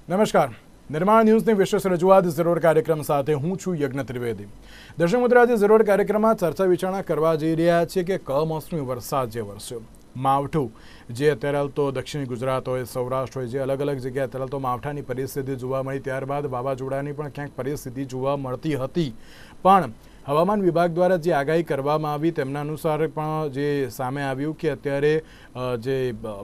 નમસ્કાર, નિર્માણ ન્યૂઝની વિશેષ રજૂઆત ઝરોડ કાર્યક્રમ સાથે હું છું યજ્ઞ ત્રિવેદી। દર્શક મિત્રો, આજે ઝરોડ કાર્યક્રમમાં ચર્ચા વિચારણા કરવા જઈ રહ્યા છીએ કે કમોસમી વરસાદ જે વરસ્યો, માવઠું જે અત્યારે હાલ તો દક્ષિણ ગુજરાત હોય, સૌરાષ્ટ્ર હોય, જે અલગ અલગ જગ્યાએ અત્યારે તો માવઠાની પરિસ્થિતિ જોવા મળી, ત્યારબાદ વાવાઝોડાની પણ ક્યાંક પરિસ્થિતિ જોવા મળતી હતી, પણ હવામાન વિભાગ દ્વારા જે આગાહી કરવામાં આવી તેમના અનુસાર પણ જે સામે આવ્યું કે અત્યારે જે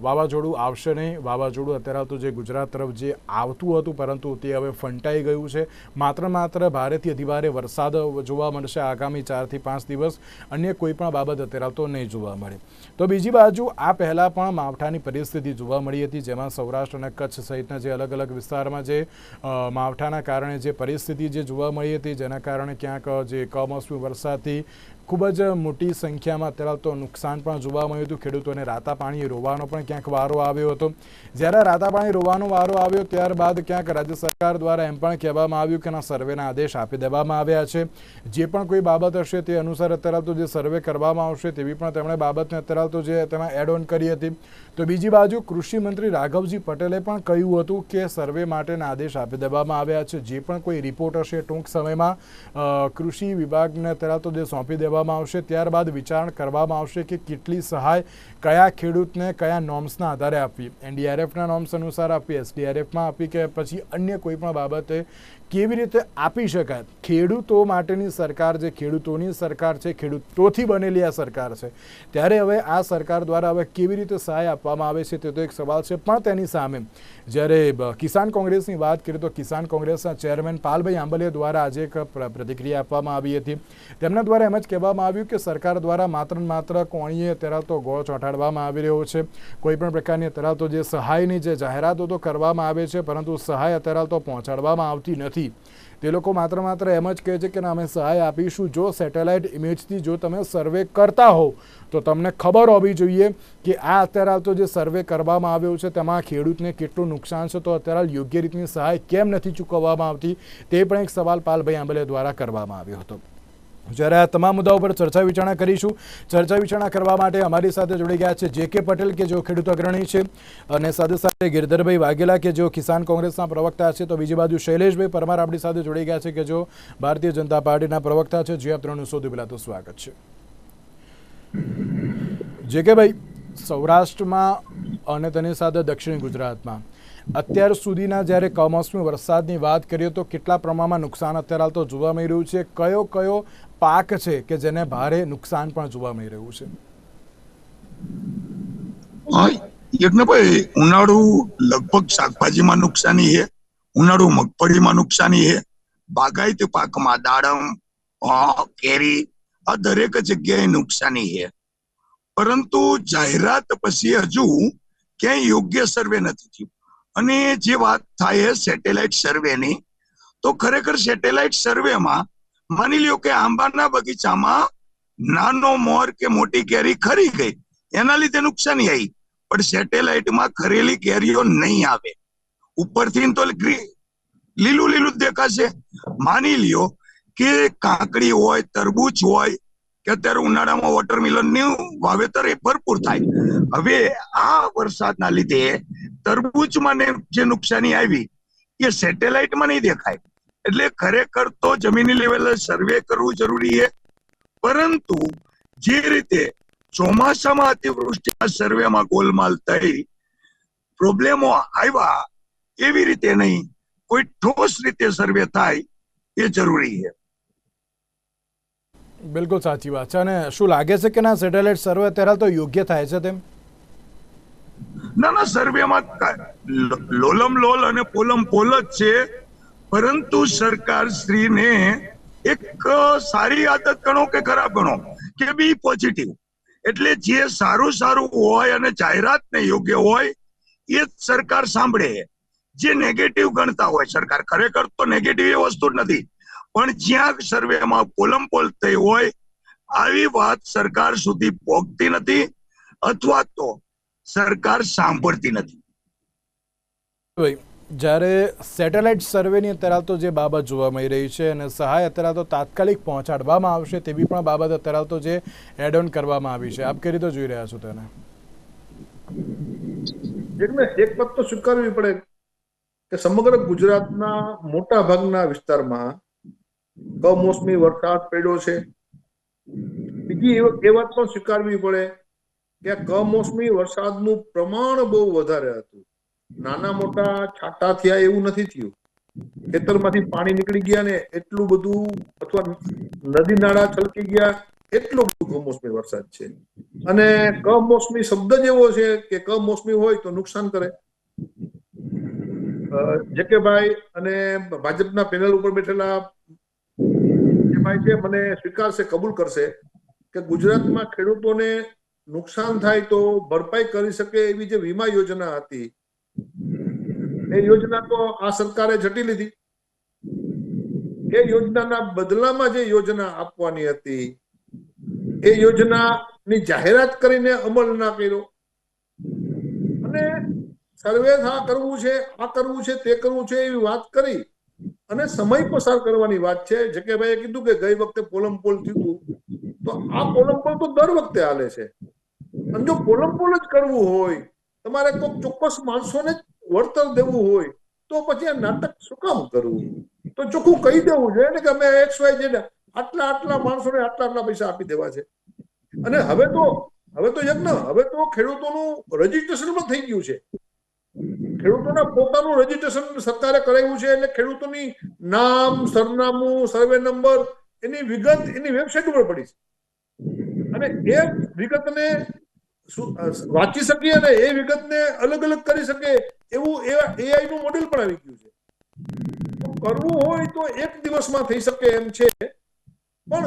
વાવાઝોડું આવશે નહીં। વાવાઝોડું અત્યારે તો જે ગુજરાત તરફ જે આવતું હતું પરંતુ તે હવે ફંટાઈ ગયું છે। માત્ર ભારેથી અતિભારે વરસાદ જોવા મળશે આગામી 4 થી 5 દિવસ, અન્ય કોઈ પણ બાબત અત્યારે તો નહીં જોવા મળે। તો બીજી બાજુ આ પહેલાં પણ માવઠાની પરિસ્થિતિ જોવા મળી હતી, જેમાં સૌરાષ્ટ્ર અને કચ્છ સહિતના જે અલગ અલગ વિસ્તારમાં જે માવઠાના કારણે જે પરિસ્થિતિ જે જોવા મળી હતી, જેના કારણે ક્યાંક જે કમોસમી વરસાદથી ખૂબ જ મોટી સંખ્યામાં અત્યારે તો નુકસાન પણ જોવા મળ્યું હતું। ખેડૂતોને રાતા પાણી રોવાનો પણ ક્યાંક વારો આવ્યો હતો। જ્યારે રાતા પાણી રોવાનો વારો આવ્યો ત્યારબાદ ક્યાંક રાજ્ય સરકાર દ્વારા એમ પણ કહેવામાં આવ્યું કે સર્વેના આદેશ આપી દેવામાં આવ્યા છે, જે પણ કોઈ બાબત હશે તે અનુસાર અત્યારે તો જે સર્વે કરવામાં આવશે તેવી પણ તેમણે બાબતને અત્યારે તો જે તેમાં એડ ઓન કરી હતી। તો બીજી બાજુ કૃષિ મંત્રી રાઘવજી પટેલે પણ કહ્યું હતું કે સર્વે માટેના આદેશ આપી દેવામાં આવ્યા છે, જે પણ કોઈ રિપોર્ટ હશે ટૂંક સમયમાં કૃષિ વિભાગને અત્યારે તો જે સોંપી દેવામાં આવશે, ત્યારબાદ વિચારણા કરવામાં આવશે કે કેટલી સહાય કયા ખેડૂતને કયા નોર્મ્સના આધારે આપવી, એનડીઆરએફના નોર્મ્સ અનુસાર આપવી, એસડીઆરએફમાં આપવી કે પછી અન્ય કોઈ પણ બાબતે કેવી રીતે આપી શકાય। ખેડૂતો માટેની સરકાર જે ખેડૂતોની સરકાર છે, ખેડૂતોથી બનેલી આ સરકાર છે, ત્યારે હવે આ સરકાર દ્વારા હવે કેવી રીતે સહાય આપવામાં આવે છે તે તો એક સવાલ છે। પણ તેની સામે જ્યારે કિસાન કોંગ્રેસની વાત કરીએ તો કિસાન કોંગ્રેસના ચેરમેન પાલભાઈ આંબલિયા દ્વારા આજે એક પ્રતિક્રિયા આપવામાં આવી હતી। તેમના દ્વારા એમ જ કહેવામાં આવ્યું કે સરકાર દ્વારા માત્ર કોણીએ અત્યારે તો ગોળ ચોંટાડવામાં આવી રહ્યો છે, કોઈ પણ પ્રકારની અત્યારે તો જે સહાયની જે જાહેરાતો તો કરવામાં આવે છે પરંતુ સહાય અત્યારે તો પહોંચાડવામાં આવતી નથી। તે લોકો માત્ર એમ જ કહે છે કે અમે સહાય આપીશું, જો સેટેલાઇટ ઇમેજથી જો તમે સર્વે કરતા હોવ તો તમને ખબર હોવી જોઈએ કે આ અત્યારે તો જે સર્વે કરવામાં આવ્યો છે તેમાં ખેડૂતને કેટલું નુકસાન છે, તો અત્યારે યોગ્ય રીતની સહાય કેમ નથી ચૂકવવામાં આવતી, તે પણ એક સવાલ પાલભાઈ આંબલિયા દ્વારા કરવામાં આવ્યો હતો। જ્યારે આ તમામ મુદ્દાઓ પર ચર્ચા વિચારણા કરીશું। ચર્ચા વિચારણા કરવા માટે અમારી સાથે જોડી ગયા છે જે કે પટેલ કે જેઓ ખેડૂત અગ્રણી છે, અને સાથે સાથે ગિરધરભાઈ વાઘેલા કે જેઓ કિસાન કોંગ્રેસના પ્રવક્તા છે, તો બીજી બાજુ શૈલેષભાઈ પરમાર આપણી સાથે જોડી ગયા છે કે જેઓ ભારતીય જનતા પાર્ટીના પ્રવક્તા છે। જે આપ ત્રણનું સૌથી પહેલાં તો સ્વાગત છે। જે કે ભાઈ, સૌરાષ્ટ્રમાં અને તેની સાથે દક્ષિણ ગુજરાતમાં અત્યાર સુધીના જ્યારે કમોસમી વરસાદની વાત કરીએ તો કેટલા પ્રમાણમાં નુકસાન અત્યારે તો જોવા મળી રહ્યું છે, કયો પાક છે કે જેને ભારે નુકસાન પણ જોવા મળી રહ્યું છે? યજ્ઞભાઈ, ઉનાળુ લગભગ શાકભાજીમાં નુકસાની છે, ઉનાળુ મગફળીમાં નુકસાની છે, બાગાયતી પાકમાં દાડમ, કેરી આ દરેક જગ્યાએ નુકસાની છે, પરંતુ જાહેરાત પછી હજુ ક્યાંય યોગ્ય સર્વે નથી થયું। અને જે વાત થાય સેટેલાઇટ સર્વેની, તો ખરેખર સેટેલાઇટ સર્વેમાં માની લ્યો કે આંબાના બગીચામાં નાનો મોર કે મોટી કેરી ખરી ગઈ, એના લીધે નુકસાની આવી, પણ સેટેલાઇટમાં ખરેલી કેરીઓ નહીં આવે, ઉપરથી તો લીલું જ દેખાશે। માની લ્યો કે કાકડી હોય, તરબૂચ હોય કે અત્યારે ઉનાળામાં વોટરમેલનનું વાવેતર એ ભરપૂર થાય। હવે આ વરસાદના લીધે તરબૂચમાં જે નુકસાની આવી એ સેટેલાઇટમાં નહીં દેખાય, એટલે ખરેખર તો જમીની લેવલે સર્વે કરવું જરૂરી છે, પરંતુ જે રીતે ચોમાસામાં અતિવૃષ્ટિના સર્વેમાં ગોલમાલ થઈ પ્રોબ્લેમો આવ્યા, એવી રીતે નહીં, કોઈ ઠોસ રીતે સર્વે થાય એ જરૂરી છે। બિલકુલ સાચી વાત છે। અને શું લાગે છે કે સેટેલાઇટ સર્વે અત્યારે તો યોગ્ય થાય છે તેમ? ના, સર્વેમાં લોલમ લોલ અને પોલમ પોલ જ છે, પરંતુ સરકાર શ્રીને એક સારી આદત ગણો કે ખરાબ ગણો કે બી પોઝિટિવ, એટલે જે સારું હોય અને જાહેરાતને યોગ્ય હોય એ સરકાર સાંભળે। જે નેગેટિવ ગણતા હોય સરકાર, ખરેખર તો નેગેટિવ એ વસ્તુ જ નથી, પણ જ્યાં સર્વેમાં પોલમ પોલ થઈ હોય આવી વાત સરકાર સુધી પહોંચતી નથી અથવા તો સરકાર સાંભળતી નથી। જ્યારે સેટેલાઇટ સર્વેની અત્યારે તો જે બાબત જોવા મળી રહી છે અને સહાય અત્યારે તો તાત્કાલિક પહોંચાડવામાં આવશે તેવી પણ બાબત અત્યારે તો જે એડ ઓન કરવામાં આવી છે, આપ કઈ રીતે જોઈ રહ્યા છો તેને? એક વાત તો સ્વીકારવી પડે કે સમગ્ર ગુજરાતના મોટા ભાગના વિસ્તારમાં કમોસમી વરસાદ પડ્યો છે. બીજી એ વાત પણ સ્વીકારવી પડે કે કમોસમી વરસાદનું પ્રમાણ બહુ વધારે હતું. નાના મોટા છાંટા થયા એવું નથી થયું. ખેતરમાંથી પાણી નીકળી ગયા ને એટલું બધું, અથવા નદી નાળા છલકી ગયા એટલો બધું કમોસમી વરસાદ છે. અને કમોસમી શબ્દ જ એવો છે કે કમોસમી હોય તો નુકસાન કરે. જેકેભાઈ અને ભાજપના પેનલ ઉપર બેઠેલા જે ભાઈ છે મને સ્વીકારશે, કબૂલ કરશે કે ગુજરાતમાં ખેડૂતોને નુકસાન થાય તો ભરપાઈ કરી શકે એવી જે વીમા યોજના હતી એ યોજના તો આ સરકારે ઝટી લીધી. એ યોજનાના બદલામાં જે યોજના આપવાની હતી એ યોજનાની જાહેરાત કરીને અમલ ના કર્યો. અને સર્વે કરવું છે, આ કરવું છે, તે કરવું છે એવી વાત કરી અને સમય પસાર કરવાની વાત છે. જે કે ભાઈએ કીધું કે ગઈ વખતે પોલમપોલ થયું તો આ પોલમપોલ તો દર વખતે હાલે છે. અને જો પોલમપોલ જ કરવું હોય, તમારે કોઈ ચોક્કસ માણસોને જ વળતર દેવું હોય તો પછી આ નાટક શું કામ કરવું? તો ચોખ્ખું કહી દેવું જોઈએ ને કે અમે XYZ આટલા માણસોને આટલા પૈસા આપી દેવા છે. અને હવે તો ખેડૂતોનું રજીસ્ટ્રેશન પણ થઈ ગયું છે. ખેડૂતોના પોતાનું રજીસ્ટ્રેશન સરકારે કરાવ્યું છે. એટલે ખેડૂતોની નામ, સરનામું, સર્વે નંબર એની વિગત એની વેબસાઇટ ઉપર પડી છે. અને એ વિગતને વાંચી શકીએ અને એ વિગતને અલગ અલગ કરી શકે એવું AI નું મોડેલ પણ આવી ગયું છે. કરવું હોય તો એક દિવસમાં થઈ શકે એમ છે. પણ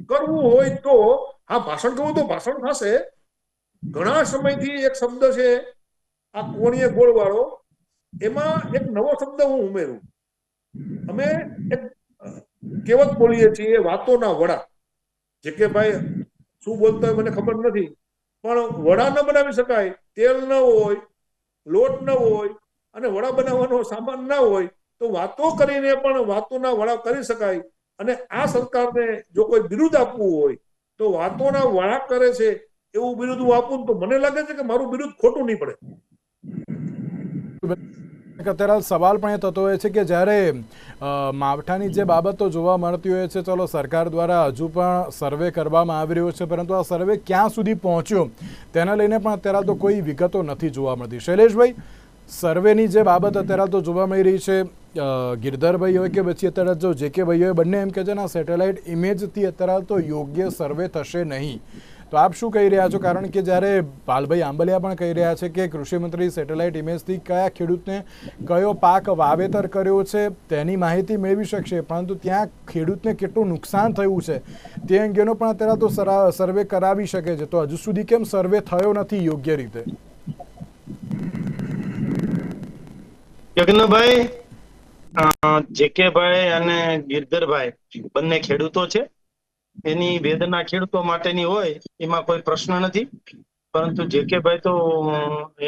કરવું હોય તો ભાષણ કરવું તો ભાષણ થશે. ઘણા સમયથી એક શબ્દ છે આ કોણીય ગોળ વાળો, એમાં એક નવો શબ્દ હું ઉમેરું. અમે એક કહેવત બોલીએ છીએ, વાતોના વડા. જે કે ભાઈ શું બોલતા હોય મને ખબર નથી, પણ વડા ન બનાવી શકાય, તેલ ન હોય, લોટ ન હોય અને વડા બનાવવાનો સામાન ના હોય તો વાતો કરીને પણ વાતોના વડા કરી શકાય. અને આ સરકારને જો કોઈ બિરુદ આપવું હોય તો વાતોના વડા કરે છે એવું બિરુદ આપવું તો મને લાગે છે કે મારું બિરુદ ખોટું નહીં પડે. અત્યારે સવાલ પણ એ થતો હોય છે કે જ્યારે માવઠાની જે બાબતો જોવા મળતી હોય છે, ચલો સરકાર દ્વારા હજુ પણ સર્વે કરવામાં આવી રહ્યો છે, પરંતુ આ સર્વે ક્યાં સુધી પહોંચ્યો તેના લઈને પણ અત્યારે તો કોઈ વિગતો નથી જોવા મળતી. શૈલેષભાઈ, સર્વેની જે બાબત અત્યારે તો જોવા મળી રહી છે, ગિરધરભાઈ હોય કે પછી અત્યારે જો જે કે ભાઈ હોય, બંને એમ કહે છે ને સેટેલાઇટ ઇમેજથી અત્યારે તો યોગ્ય સર્વે થશે નહીં. તો આપ શું કહી રહ્યા છો? કારણ કે જ્યારે પાલભાઈ આંબલિયા પણ કહી રહ્યા છે કે કૃષિમંત્રી સેટેલાઇટ ઇમેજથી કયા ખેડૂતને કયો પાક વાવેતર કર્યો છે તેની માહિતી મેળવી શકશે, પરંતુ ત્યાં ખેડૂતને કેટલું નુકસાન થયું છે તે અંગેનો પણ અત્યારે તો સર્વે કરાવી શકે છે. તો હજુ સુધી કેમ સર્વે થયો નથી યોગ્ય રીતે? યજ્ઞભાઈ, જેકેભાઈ અને ગિરધરભાઈ બંને ખેડૂતો છે. એની વેદના ખેડૂતો માટેની હોય એમાં કોઈ પ્રશ્ન નથી. પરંતુ જેકેભાઈ તો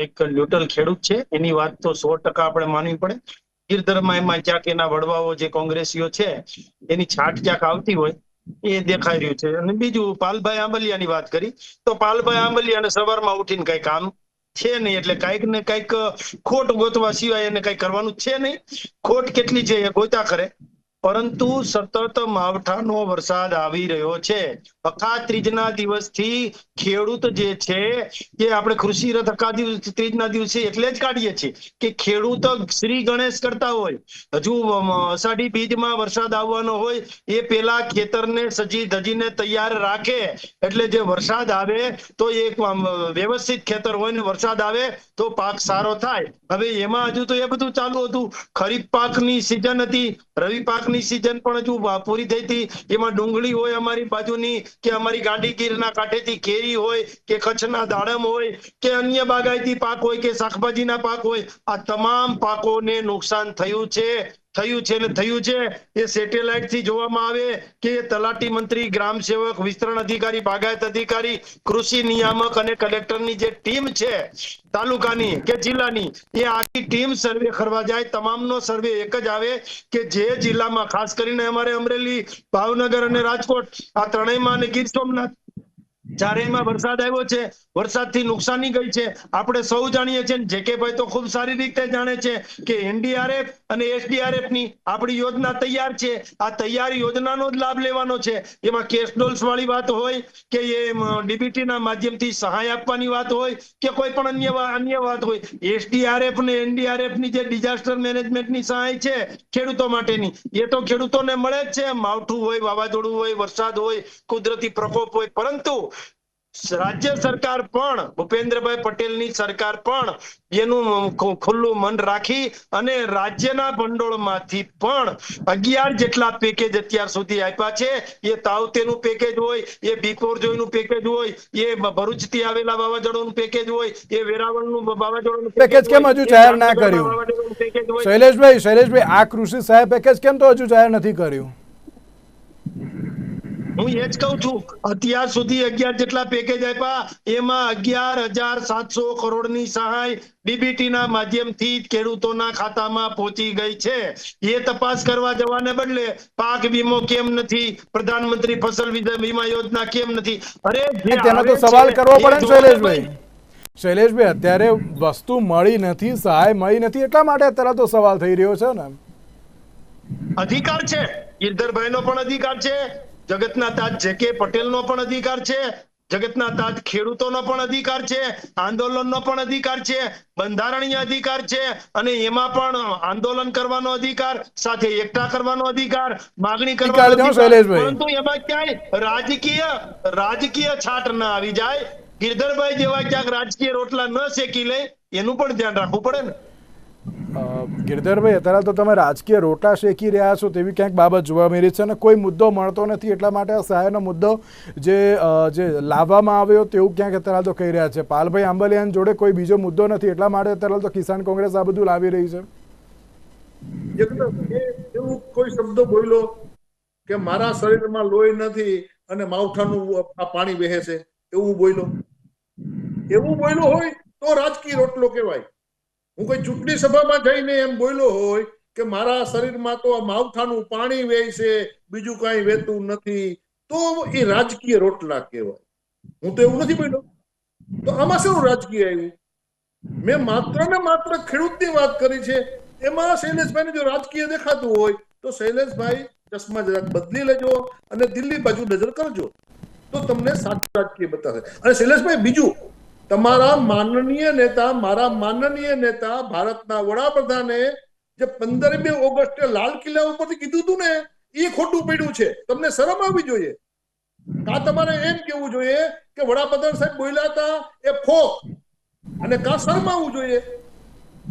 એક ન્યુટ્રલ ખેડૂત છે, એની વાત તો 100% આપણે માનવી પડે. ગિરધરમાં એમાં ક્યાંક એના વડવાઓ જે કોંગ્રેસીઓ છે એની છાટ ક્યાંક આવતી હોય એ દેખાઈ રહ્યું છે. અને બીજું પાલભાઈ આંબલિયાની વાત કરી તો પાલભાઈ આંબલિયાને સવારમાં ઉઠીને કઈ કામ છે નહીં, એટલે કઈક ને કઈક ખોટ ગોતવા સિવાય એને કઈ કરવાનું છે નહીં. ખોટ કેટલી છે એ ગોતા કરે. પરંતુ સતત માવઠાનો વરસાદ આવી રહ્યો છે. અખાત્રીજના દિવસથી ખેડૂત જે છે એ આપણે કૃષિ રથ અખાત્રીજના દિવસે એટલે જ કાઢીએ છીએ કે ખેડૂત શ્રી ગણેશ કરતા હોય. હજુ અષાઢી બીજમાં વરસાદ આવવાનો હોય એ પેલા ખેતરને સજી ધજીને તૈયાર રાખે, એટલે જે વરસાદ આવે તો એક વ્યવસ્થિત ખેતર હોય ને વરસાદ આવે તો પાક સારો થાય. હવે એમાં હજુ તો એ બધું ચાલુ હતું. ખરીફ પાકની સિઝન હતી, રવિ પાકની સિઝન પણ હજુ પૂરી થઈ હતી. એમાં ડુંગળી હોય અમારી બાજુની, કે અમારી ગાંડીગીરના કાંઠેથી કેરી હોય, કે કચ્છના દાડમ હોય, કે અન્ય બાગાયતી પાક હોય, કે શાકભાજીના પાક હોય, આ તમામ પાકોને નુકસાન થયું છે. એ સેટેલાઇટ થી જોવામાં આવે કે તલાટી મંત્રી, ગ્રામ સેવક, વિસ્તરણ અધિકારી, બાગાયત અધિકારી, કૃષિ નિયામક અને કલેક્ટરની જે ટીમ છે તાલુકાની કે જિલ્લાની, એ આખી ટીમ સર્વે કરવા જાય. તમામનો સર્વે એક જ આવે કે જે જિલ્લામાં, ખાસ કરીને અમારે અમરેલી, ભાવનગર અને રાજકોટ, આ ત્રણેયમાં અને ગીર સોમનાથ જ્યારે એમાં વરસાદ આવ્યો છે, વરસાદથી નુકસાની ગઈ છે, આપણે સૌ જાણીએ છીએ, જેકેભાઈ તો ખૂબ સારી રીતે જાણે છે કે એનડીઆરએફ અને એસડીઆરએફ ની આપણી યોજના તૈયાર છે. આ તૈયાર યોજનાનો જ લાભ લેવાનો છે. એમાં કેશ ડોલ્સ વાળી વાત હોય કે એ ડીબીટી ના માધ્યમથી સહાય આપવાની વાત હોય કે કોઈ પણ અન્ય વાત હોય, એસડીઆરએફ અને એનડીઆરએફ ની જે ડિઝાસ્ટર મેનેજમેન્ટની સહાય છે ખેડૂતો માટેની, એ તો ખેડૂતોને મળે જ છે. માવઠું હોય, વાવાઝોડું હોય, વરસાદ હોય, કુદરતી પ્રકોપ હોય, પરંતુ રાજ્ય સરકાર પણ, ભૂપેન્દ્રભાઈ પટેલની સરકાર પણ એનું ખુલ્લું મન રાખી અને રાજ્યના ભંડોળમાંથી પણ 11 જેટલા પેકેજ અત્યાર સુધી આપ્યા છે. એ તાવતેનું પેકેજ હોય, એ બીકોરજોયનું પેકેજ હોય, એ ભરૂચથી આવેલા વાવાઝોડાનું પેકેજ હોય, એ વેરાવળનું વાવાઝોડાનું પેકેજ કેમ હજુ જાહેર ના કર્યું? શૈલેષભાઈ, આ કૃષિ સહાય પેકેજ કેમ તો હજુ જાહેર નથી કર્યું? હું એ જ કહું છું, અત્યાર સુધી 11 જેટલા પેકેજ આપ્યા, એમાં 11,700 કરોડની સહાય ડીબીટી ના માધ્યમથી ખેડૂતોના ખાતામાં પહોંચી ગઈ છે. એ તપાસ કરવા જવાને બદલે પાક વીમો કેમ નથી, પ્રધાનમંત્રી ફસલ વીમા યોજના કેમ નથી, અરે તેનો તો સવાલ કરવો પડે ને શૈલેષભાઈ. શૈલેષભાઈ, અત્યારે વસ્તુ મળી નથી, સહાય મળી નથી, એટલા માટે અત્યારે તો સવાલ થઈ રહ્યો છે ને. અધિકાર છે, ગિરધરભાઈ નો પણ અધિકાર છે, જગતના તાજ જે.કે. પટેલનો પણ અધિકાર છે, જગતના તાજ ખેડૂતોનો પણ અધિકાર છે, આંદોલનનો પણ અધિકાર છે, બંધારણીય અધિકાર છે, અને એમાં પણ આંદોલન કરવાનો અધિકાર, સાથે એકઠા કરવાનો અધિકાર, માગણી કરવાનો અધિકાર, પરંતુ એમાં ક્યાંય રાજકીય છાટ ના આવી જાય. ગિરધરભાઈ જેવા ક્યાંક રાજકીય રોટલા ન શેકી લે, એનું પણ ધ્યાન રાખવું પડે ને. ગિરધરભાઈ, અત્યારે તો તમે રાજકીય રોટલા શેકી રહ્યા છો તેવી ક્યાંક બાબત જોવા મળી છે, અને કોઈ મુદ્દો મળતો નથી, એટલા માટે આ સહાયનો મુદ્દો જે લાવવામાં આવ્યો તેવું ક્યાંક અત્યારે તો કહી રહ્યા છે. પાલભાઈ આંબલિયાન જોડે કોઈ બીજો મુદ્દો નથી, એટલા માટે અત્યારે તો કિસાન કોંગ્રેસ આ બધું લાવી રહી છે. એવું કોઈ શબ્દ બોલ્યો કે મારા શરીરમાં લોહી નથી અને માવઠાનું આ પાણી વહે છે, એવું બોલ્યો હોય તો રાજકીય રોટલો કહેવાય. હું કોઈ ચૂંટણી સભામાં જઈને એમ બોલ્યો હોય કે મારા શરીરમાં તો માવઠાનું પાણી વહે છે, બીજું કાંઈ વહેતું નથી, તો એ રાજકીય રોટલા કહેવાય. હું તો એવું નથી બોલ્યો, તો આમાં શું રાજકીય આવ્યું? મેં માત્ર ને માત્ર ખેડૂતની વાત કરી છે. એમાં શૈલેષભાઈને જો રાજકીય દેખાતું હોય તો શૈલેષભાઈ ચશ્મા જરાક બદલી લેજો અને દિલ્હી બાજુ નજર કરજો, તો તમને સાચું રાજકીય બતાવે. અને શૈલેષભાઈ, બીજું, તમારા માનનીય નેતા, મારા માનનીય નેતા ભારતના વડાપ્રધાને જે 15મી ઓગસ્ટે લાલ કિલ્લા ઉપરથી કીધું હતું ને, એ ખોટું પડ્યું છે. તમને શરમ આવવી જોઈએ. કા તમારે એમ કેવું જોઈએ કે વડાપ્રધાન સાહેબ બોલ્યા હતા એ ફોક, અને કા શરમાવવું જોઈએ.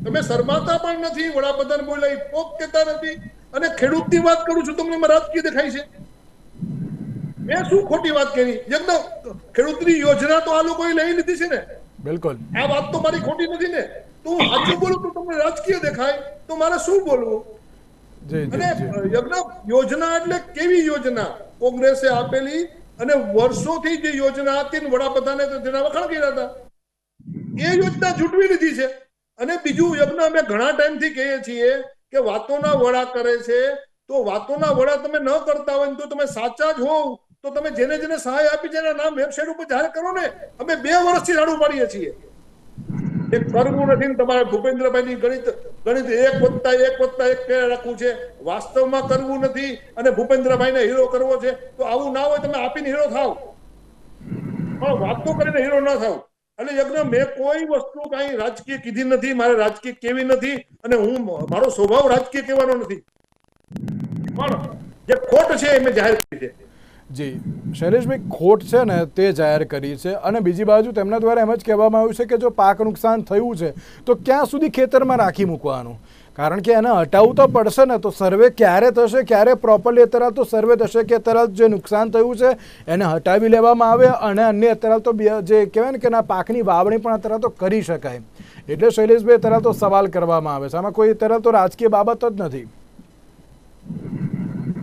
તમે શરમાતા પણ નથી, વડાપ્રધાન બોલ્યા એ ફોક કહેતા નથી, અને ખેડૂતની વાત કરું છું, તમને એમાં રાજકીય દેખાય છે. મેં શું ખોટી વાત કરી? ખેડૂતની યોજના તો આ લોકોએ લઈ લીધી છે ને. બિલકુલ, આ વાત તો મારી ખોટી નથી ને. તો હું સાચું બોલું તો તમને રાજકીય દેખાય, તો મારે શું બોલવું? અને યોજના એટલે કેવી યોજના કોંગ્રેસે આપેલી, અને વર્ષોથી જે યોજના હતી ને વડાપ્રધાને તેના વખાણ કર્યા હતા, એ યોજના જૂટવી લીધી છે. અને બીજું, યજ્ઞ અમે ઘણા ટાઈમથી કહીએ છીએ કે વાતોના વડા કરે છે, તો વાતોના વડા તમે ન કરતા હોય તો તમે સાચા જ હોવ તો તમે જેને જેને સહાય આપી છે એના નામ વેબસાઇટ ઉપર જાહેર કરો ને. અમે 2 વર્ષથી રાડું પાડીએ છીએ. એ કરવું નથી ને તમારે ભૂપેન્દ્રભાઈની ગણિત 1+1 રાખવું છે, વાસ્તવમાં કરવું નથી, અને ભૂપેન્દ્રભાઈને હીરો કરવો છે. તો આવું ના હોય, તમે આપીને હીરો થાવ, પણ વાતો કરીને હીરો ના થાવ. એટલે યજ્ઞ, મેં કોઈ વસ્તુ કઈ રાજકીય કીધી નથી, મારે રાજકીય કેવી નથી, અને મારો સ્વભાવ રાજકીય કહેવાનો નથી, પણ જે ખોટ છે એ મેં જાહેર કરી છે. જી શૈલેષભાઈ, ખોટ છે ને તે જાહેર કરી છે, અને બીજી બાજુ તેમના દ્વારા એમ જ કહેવામાં આવ્યું છે કે જો પાક નુકસાન થયું છે તો ક્યાં સુધી ખેતરમાં રાખી મૂકવાનું, કારણ કે એને હટાવવું તો પડશે ને. તો સર્વે ક્યારે થશે, ક્યારે પ્રોપરલી અત્યારે તો સર્વે થશે કે અત્યારે જે નુકસાન થયું છે એને હટાવી લેવામાં આવે, અને અન્ય અત્યારે તો જે કહેવાય ને કે ના પાકની વાવણી પણ અત્યારે તો કરી શકાય. એટલે શૈલેષભાઈ, અત્યારે તો સવાલ કરવામાં આવે છે, આમાં કોઈ અત્યારે તો રાજકીય બાબત જ નથી.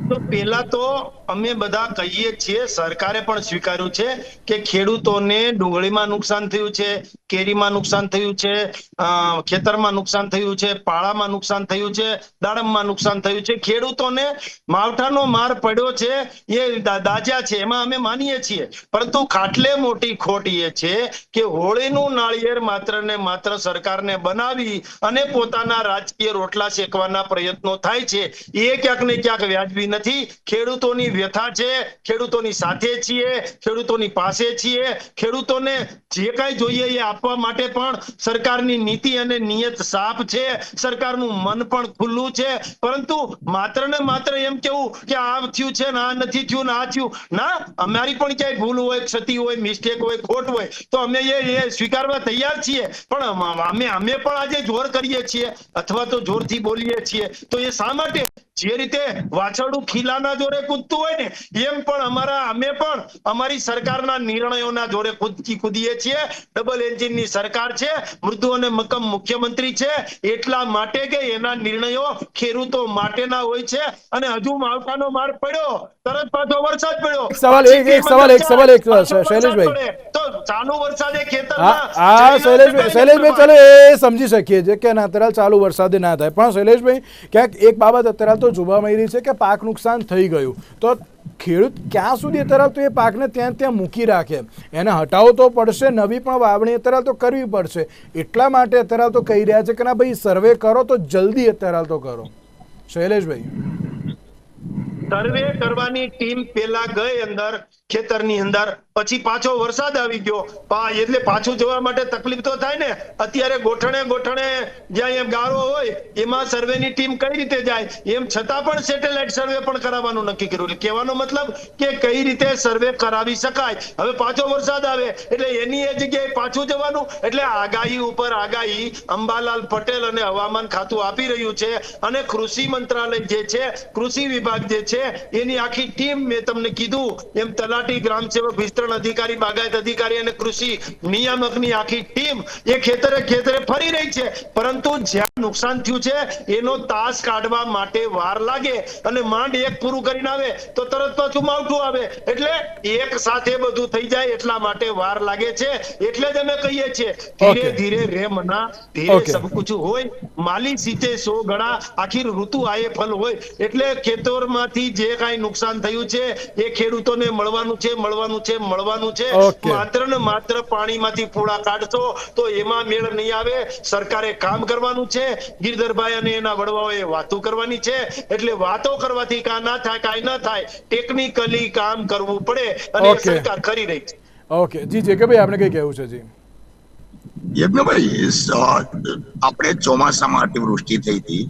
તો પેલા તો અમે બધા કહીએ છીએ, સરકારે પણ સ્વીકાર્યું છે કે ખેડૂતોને ડુંગળીમાં નુકસાન થયું છે, કેરીમાં નુકસાન થયું છે, ખેતરમાં નુકસાન થયું છે, પાળામાં નુકસાન થયું છે, દાડમમાં નુકસાન થયું છે. ખેડૂતોને માવઠાનો માર પડ્યો છે એ દાજ્યા છે, એમાં અમે માનીએ છીએ. પરંતુ ખાટલે મોટી ખોટ એ છે કે હોળીનું નાળિયેર માત્ર ને માત્ર સરકારને બનાવી અને પોતાના રાજકીય રોટલા શેકવાના પ્રયત્નો થાય છે. એ ક્યાંક ને ક્યાંક વ્યાજબી નથી. ખેડૂતોની વ્યથા છે, ખેડૂતોની સાથે છીએ, ખેડૂતોની પાસે છીએ. ખેડૂતોને જે કાંઈ જોઈએ એ આપવા માટે પણ સરકારની નીતિ અને નિયત સાફ છે, સરકારનું મન પણ ખુલ્લું છે. પરંતુ માત્ર ને માત્ર એમ કેવું કે આ થયું છે ને આ નથી થયું ને આ થયું, ના, અમારી પણ ક્યાંય ભૂલ હોય, ક્ષતિ હોય, મિસ્ટેક હોય, ખોટ હોય તો અમે એ સ્વીકારવા તૈયાર છીએ. પણ અમે પણ આજે જોર કરીએ છીએ અથવા તો જોરથી બોલીએ છીએ તો એ શા માટે? જે રીતે વાછરડું ખીલાના જોરે કૂદતું હોય ને એમ પણ અમે પણ અમારી સરકારના નિર્ણયોના જોરે કૂદીએ છીએ. ડબલ એન્જિનની સરકાર છે, મૃદુ અને મક્કમ મુખ્યમંત્રી છે, એટલા માટે કે એના નિર્ણયો ખેડૂતો માટેના હોય છે. અને હજુ માવઠાનો માર પડ્યો, તરત પાછો વરસાદ પડ્યો, એક સવાલ શૈલેષભાઈ, તો ચાલુ વરસાદે હા ખેતરમાં શૈલેષભાઈ, ચલો એ સમજી શકીએ છીએ કે અત્યારે ચાલુ વરસાદે ના થાય, પણ શૈલેષભાઈ ક્યાંક એક બાબત અત્યારે તો જોવા મળી રહી છે કે પાક નુકસાન થઈ ગયું તો ખેડૂત ક્યાં સુધી અત્યારે તો એ પાકને ત્યાં મૂકી રાખે? એને હટાવવો તો પડશે, નવી પણ વાવણી અત્યારે તો કરવી પડશે. એટલા માટે અત્યારે તો કહી રહ્યા છે કે ના ભાઈ સર્વે કરો તો જલ્દી અત્યારે તો કરો. શૈલેષભાઈ, સર્વે કરવાની ટીમ પેલા ગઈ અંદર ખેતરની અંદર, પછી પાછો વરસાદ આવી ગયો એટલે પાછું જવા માટે તકલીફ તો થાય ને. અત્યારે ગોઠણે જ્યાં એમ ગારો હોય એમાં સર્વેની ટીમ કઈ રીતે જાય? એમ છતાં પણ સેટેલાઇટ સર્વે પણ કરાવવાનું નક્કી કર્યું. કહેવાનો મતલબ કે કઈ રીતે સર્વે કરાવી શકાય. હવે પાછો વરસાદ આવે એટલે એની એ જગ્યાએ પાછું જવાનું. એટલે આગાહી ઉપર આગાહી અંબાલાલ પટેલ અને હવામાન ખાતું આપી રહ્યું છે. અને કૃષિ મંત્રાલય જે છે, કૃષિ વિભાગ જે છે, એની આખી ટીમ મેં તમને કીધું એમ તલાટી, ગ્રામ સેવક, વિસ્તરણ અધિકારી, બાગાયત અધિકારી અને કૃષિ નિયામકની આખી ટીમ એ ખેતરે ફરી રહી છે. પરંતુ જ્યાં નુકસાન થયું છે એનો તાસ કાઢવા માટે વાર લાગે અને માંડ એક પૂરું કરીને આવે તો તરત પાછું માવઠું આવે. એટલે એક સાથે બધું થઈ જાય એટલા માટે વાર લાગે છે. એટલે જ અમે કહીએ છીએ ધીરે ધીરે રે મના, ધીરે સબ કુછ હોય, માલી સીતે 100 ગણા, આખી ઋતુ આયે ફલ હોય. એટલે ખેતરમાંથી જે કાંઈ નુકસાન થયું છે એ ખેડૂતોને મળવાનું છે. માત્ર ને માત્ર પાણીમાંથી પૂળા કાઢશો તો એમાં મેળ નહીં આવે. સરકારે કામ કરવાનું છે. ગિરધરભાઈ અને એના વડવાઓએ વાતો કરવાની છે. એટલે વાતો કરવાથી કાંઈ ના થાય. ટેકનિકલી કામ કરવું પડે અને સરકાર કરી રહી છે. ઓકે જી, જેકેભાઈ આપણે કઈ કહેવું છે? જી યજ્ઞભાઈ, આપણે ચોમાસામાં અતિવૃષ્ટિ થઈ હતી.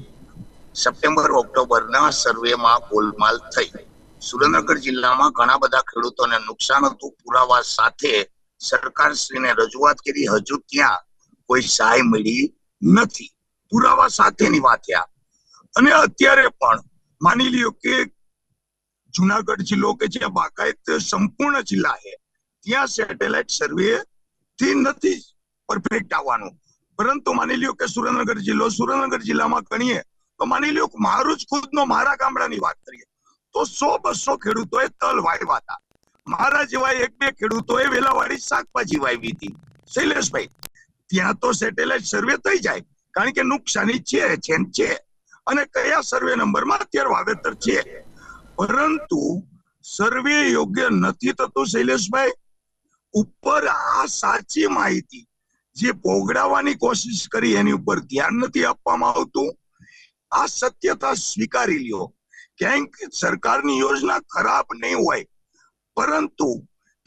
સપ્ટેમ્બર ઓક્ટોબરના સર્વેમાં ગોલમાલ થઈ. સુરેન્દ્રનગર જિલ્લામાં ઘણા બધા ખેડૂતોને નુકસાન હતું. પુરાવા સાથે સરકારશ્રીને રજૂઆત કરી, હજુ ત્યાં કોઈ સહાય મળી નથી. પુરાવા સાથેની વાત આ. અને અત્યારે પણ માની લ્યો કે જુનાગઢ જિલ્લો કે જે બાગાયત સંપૂર્ણ જિલ્લા છે ત્યાં સેટેલાઇટ સર્વે થી નથી પરફેક્ટ આવવાનું. પરંતુ માની લ્યો કે સુરેન્દ્રનગર જિલ્લામાં ગણીએ તો માની લ્યો કે મારું જ ખુદનો મારા ગામડાની વાત કરીએ તો 100-200 ખેડૂતોએ તલ વાવ્યા હતા. મારા જેવા 1-2 ખેડૂતોએ વેલાવાળી શાકભાજી વાવી હતી. શૈલેષભાઈ, ત્યાં તો સેટેલાઇટ સર્વે થઈ જાય, કારણ કે નુકસાની છે અને કયા સર્વે નંબરમાં અત્યારે વાવેતર છે. પરંતુ સર્વે યોગ્ય નથી થતું. શૈલેષભાઈ, ઉપર આ સાચી માહિતી જે પોગડાવવાની કોશિશ કરી એની ઉપર ધ્યાન નથી આપવામાં આવતું. આ સત્યતા સ્વીકારી લ્યો. ક્યાંક સરકારની યોજના ખરાબ નહીં હોય, પરંતુ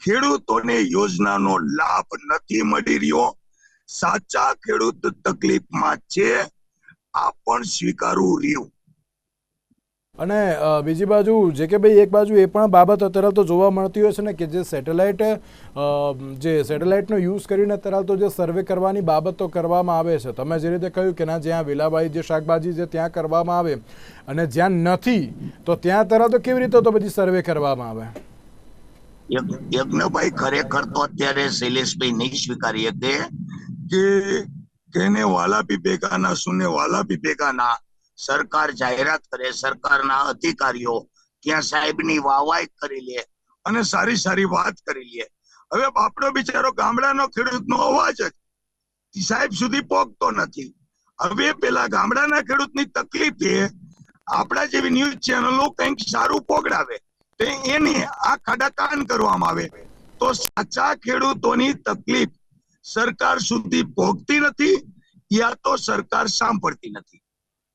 ખેડૂતોને યોજનાનો લાભ નથી મળી રહ્યો. સાચા ખેડૂત તકલીફમાં છે, આ પણ સ્વીકારવું રહ્યું. અને બીજી બાજુ જે કે ભાઈ એક બાજુ એ પણ બાબત અત્યારે તો જોવા મળતી હોય છે ને કે જે સેટેલાઇટનો યુઝ કરીને અત્યારે તો જે સર્વે કરવાની બાબતો કરવામાં આવે છે, તમે જે રીતે કહ્યું કે ના જ્યાં વેલાવાળી જે શાકભાજી છે ત્યાં કરવામાં આવે અને જ્યાં નથી તો ત્યાં અત્યારે તો કેવી રીતે તો પછી સર્વે કરવામાં આવે? યજ્ઞભાઈ, ખરેખર તો અત્યારે શૈલેષભાઈ નહીં સ્વીકારીએ કે કેને વાલા ભી ભેગા ના સુને વાલા ભી ભેગા ના. સરકાર જાહેરાત કરે, સરકારના અધિકારીઓ ત્યાં સાહેબની વાહવાઈ કરી લે અને સારી સારી વાત કરી લે. હવે બાપડો બિચારો ગામડાનો ખેડૂતનો અવાજ જ સાહેબ સુધી પહોંચતો નથી. હવે પેલા ગામડાના ખેડૂતની તકલીફ એ આપણા જેવી ન્યૂઝ ચેનલો કંઈક સારું પોગડાવે એની આ ખાડાકાન કરવામાં આવે તો સાચા ખેડૂતોની તકલીફ સરકાર સુધી પહોંચતી નથી યા તો સરકાર સાંભળતી નથી.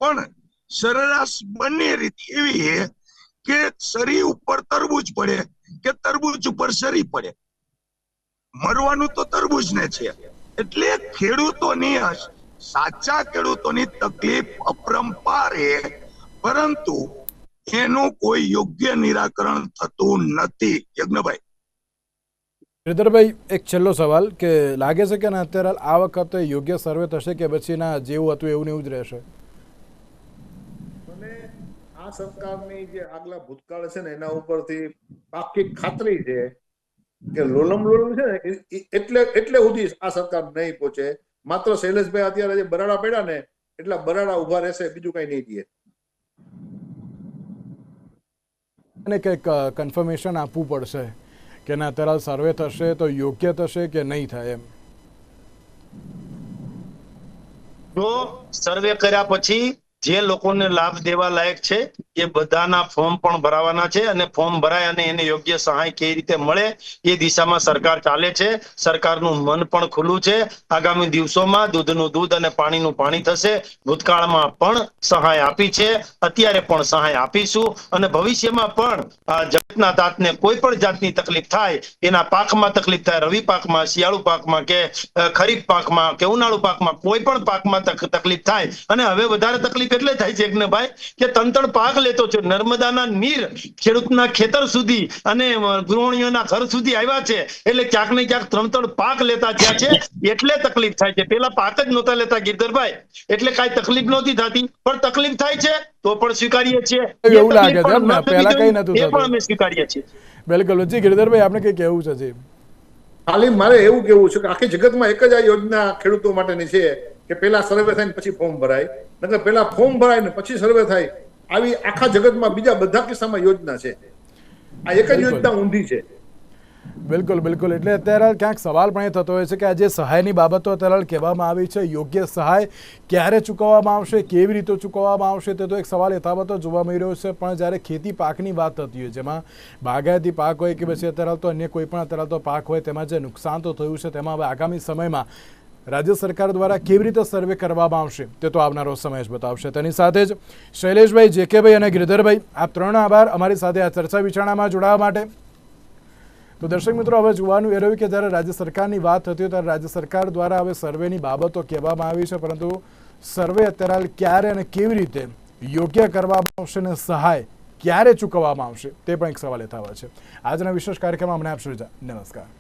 પણ સરેરાશ બંને રીત એવી છે કે સરી ઉપર તરબૂચ પડે કે તરબૂચ ઉપર સરી પડે, મરવાનું તો તરબૂચ ને છે. એટલે ખેડૂતોની સાચા ખેડૂતોની તકલીફ અપરંપાર છે, પરંતુ એનું કોઈ યોગ્ય નિરાકરણ થતું નથી. યજ્ઞભાઈ, ગિરધરભાઈ, એક છેલ્લો સવાલ કે લાગે છે કે અત્યારે આ વખતે યોગ્ય સર્વે થશે કે પછી ના જેવું હતું એવું ને એવું જ રહેશે? અને આ સરકારની જે આગલા ભૂતકાળ છે ને એના ઉપરથી પાકી ખાતરી છે કે લોલમ છે ને એટલે સુધી આ સરકાર નહીં પહોંચે. માત્ર શૈલેષભાઈ અત્યારે જે બરાડા પડ્યા ને એટલા બરાડા ઉભા રહેશે, બીજું કઈ નહીં દે. અને કંઈક કન્ફર્મેશન આપવું પડશે કે ના અત્યારે સર્વે થશે તો યોગ્ય થશે કે નહીં થાય એમ. જો સર્વે કર્યા પછી જે લોકોને લાભ દેવા લાયક છે એ બધાના ફોર્મ પણ ભરાવાના છે અને ફોર્મ ભરાય અને એને યોગ્ય સહાય કેવી રીતે મળે એ દિશામાં સરકાર ચાલે છે. સરકારનું મન પણ ખુલ્લું છે. આગામી દિવસોમાં દૂધનું દૂધ અને પાણીનું પાણી થશે. ભૂતકાળમાં પણ સહાય આપી છે, અત્યારે પણ સહાય આપીશું અને ભવિષ્યમાં પણ આ જગતના તાતને કોઈ પણ જાતની તકલીફ થાય, એના પાકમાં તકલીફ થાય, રવિ પાકમાં, શિયાળુ પાકમાં કે ખરીફ પાકમાં કે ઉનાળુ પાકમાં, કોઈ પણ પાકમાં તકલીફ થાય. અને હવે વધારે તકલીફ એટલે થાય છે યજ્ઞભાઈ કે ત્રણ પાક લેતો છે. નર્મદાના નીર ખેડૂતના ખેતર સુધી અને ગૃહિણીઓના ઘર સુધી આવ્યા છે, એટલે ક્યાંક ને ક્યાંક ત્રણ પાક લેતા થયા છે, એટલે તકલીફ થાય છે. પેલા પાક જ નહોતા લેતા ગિરધરભાઈ, એટલે કાંઈ તકલીફ નહોતી થતી. પણ તકલીફ થાય છે તો પણ સ્વીકારીએ છીએ. એવું લાગે છે પહેલા કઈ નતું એ પણ અમે સ્વીકારીએ છીએ. બિલકુલ. જી ગિરધરભાઈ, આપણે કઈ કહેવું છે? જી, ખાલી મારે એવું કેવું છે કે આખી જગતમાં એક જ આ યોજના ખેડૂતો માટેની છે કે પેલા સર્વે થાય ને પછી ફોર્મ ભરાય, નકર પેલા ફોર્મ ભરાય ને પછી સર્વે થાય. આવી આખા જગતમાં બીજા બધા કિસ્સામાં યોજના છે. આ એક જ યોજના ઊંધી છે. બિલકુલ બિલકુલ. એટલે અત્યારે ક્યાંક સવાલ પણ એ થતો હોય છે કે આ જે સહાયની બાબતો અત્યારે કહેવામાં આવી છે, યોગ્ય સહાય ક્યારે ચૂકવવામાં આવશે, કેવી રીતે ચૂકવવામાં આવશે, તે તો એક સવાલ યથાવત જોવા મળી રહ્યો છે. પણ જ્યારે ખેતી પાકની વાત થતી હોય, જેમાં બાગાયતી પાક હોય કે પછી અત્યારે તો અન્ય કોઈ પણ અત્યારે તો પાક હોય, તેમાં જે નુકસાન તો થયું છે, તેમાં હવે આગામી સમયમાં રાજ્ય સરકાર દ્વારા કેવી રીતે સર્વે કરવામાં આવશે તે તો આવનારો સમય જ બતાવશે. તેની સાથે જ શૈલેષભાઈ, જેકેભાઈ અને ગિરધરભાઈ, આપ ત્રણ આભાર અમારી સાથે આ ચર્ચા વિચારણામાં જોડાવા માટે. તો દર્શક મિત્રો, હવે જોવાનું એ રહ્યું કે જ્યારે રાજ્ય સરકારની વાત થતી હોય ત્યારે રાજ્ય સરકાર દ્વારા હવે સર્વેની બાબતો કહેવામાં આવી છે, પરંતુ સર્વે અત્યારે ક્યારે અને કેવી રીતે યોગ્ય કરવામાં આવશે અને સહાય ક્યારે ચૂકવવામાં આવશે તે પણ એક સવાલ યથાવત છે. આજના વિશેષ કાર્યક્રમમાં અમને આપશો રજા. નમસ્કાર.